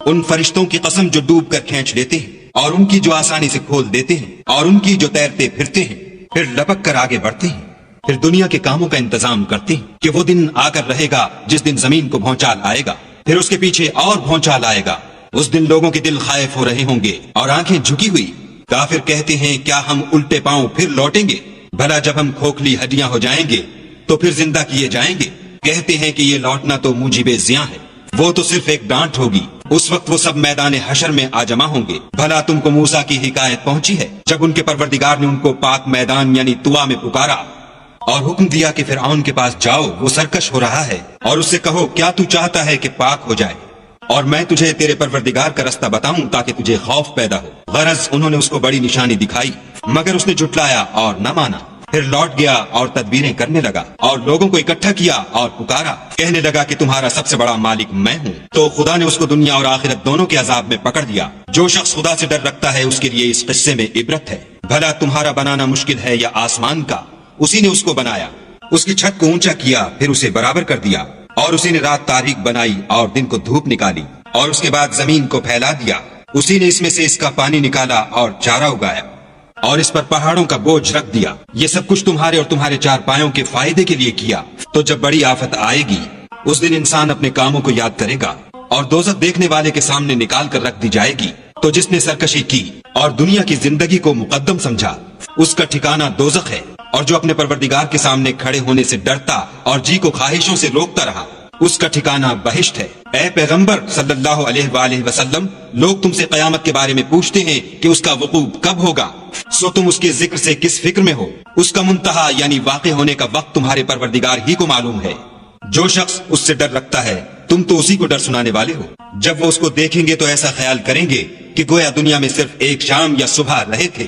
ان فرشتوں کی قسم جو ڈوب کر کھینچ لیتے ہیں اور ان کی جو آسانی سے کھول دیتے ہیں اور ان کی جو تیرتے پھرتے ہیں پھر لپک کر آگے بڑھتے ہیں، پھر دنیا کے کاموں کا انتظام کرتے ہیں کہ وہ دن آ کر رہے گا جس دن زمین کو بھونچال آئے گا، پھر اس کے پیچھے اور بھونچال آئے گا۔ اس دن لوگوں کے دل خائف ہو رہے ہوں گے اور آنکھیں جھکی ہوئی۔ کافر کہتے ہیں کیا ہم الٹے پاؤں پھر لوٹیں گے؟ بھلا جب ہم کھوکھلی ہڈیاں ہو جائیں گے تو پھر زندہ کیے جائیں گے؟ کہتے ہیں کہ یہ لوٹنا تو موجب زیاں ہے، وہ تو صرف ایک ڈانٹ ہوگی۔ اس وقت وہ سب میدان حشر میں آ جمع ہوں گے۔ بھلا تم کو موسیٰ کی حکایت پہنچی ہے جب ان کے پروردگار نے ان کو پاک میدان یعنی طوا میں پکارا اور حکم دیا کہ فرعون کے پاس جاؤ، وہ سرکش ہو رہا ہے، اور اس سے کہو کیا تو چاہتا ہے کہ پاک ہو جائے اور میں تجھے تیرے پروردگار کا رستہ بتاؤں تاکہ تجھے خوف پیدا ہو۔ غرض انہوں نے اس کو بڑی نشانی دکھائی مگر اس نے جھٹلایا اور نہ مانا۔ پھر لوٹ گیا اور تدبیریں کرنے لگا اور لوگوں کو اکٹھا کیا اور پکارا، کہنے لگا کہ تمہارا سب سے بڑا مالک میں ہوں۔ تو خدا نے اس کو دنیا اور آخرت دونوں کے عذاب میں پکڑ دیا۔ جو شخص خدا سے ڈر رکھتا ہے اس کے لیے اس قصے میں عبرت ہے۔ بھلا تمہارا بنانا مشکل ہے یا آسمان کا؟ اسی نے اس کو بنایا، اس کی چھت کو اونچا کیا، پھر اسے برابر کر دیا، اور اسی نے رات تاریک بنائی اور دن کو دھوپ نکالی، اور اس کے بعد زمین کو پھیلا دیا۔ اسی نے اس میں سے اس کا پانی نکالا اور چارہ اگایا، اور اس پر پہاڑوں کا بوجھ رکھ دیا۔ یہ سب کچھ تمہارے اور تمہارے چار پایوں کے فائدے کے لیے کیا۔ تو جب بڑی آفت آئے گی اس دن انسان اپنے کاموں کو یاد کرے گا اور دوزخ دیکھنے والے کے سامنے نکال کر رکھ دی جائے گی۔ تو جس نے سرکشی کی اور دنیا کی زندگی کو مقدم سمجھا اس کا ٹھکانہ دوزخ ہے، اور جو اپنے پروردگار کے سامنے کھڑے ہونے سے ڈرتا اور جی کو خواہشوں سے روکتا رہا اس کا ٹھکانہ بہشت ہے۔ اے پیغمبر صلی اللہ علیہ وآلہ وسلم، لوگ تم سے قیامت کے بارے میں پوچھتے ہیں کہ اس کا وقوع کب ہوگا، سو تم اس کے ذکر سے کس فکر میں ہو؟ اس کا منتہا یعنی واقع ہونے کا وقت تمہارے پروردگار ہی کو معلوم ہے۔ جو شخص اس سے ڈر رکھتا ہے تم تو اسی کو ڈر سنانے والے ہو۔ جب وہ اس کو دیکھیں گے تو ایسا خیال کریں گے کہ گویا دنیا میں صرف ایک شام یا صبح رہے تھے۔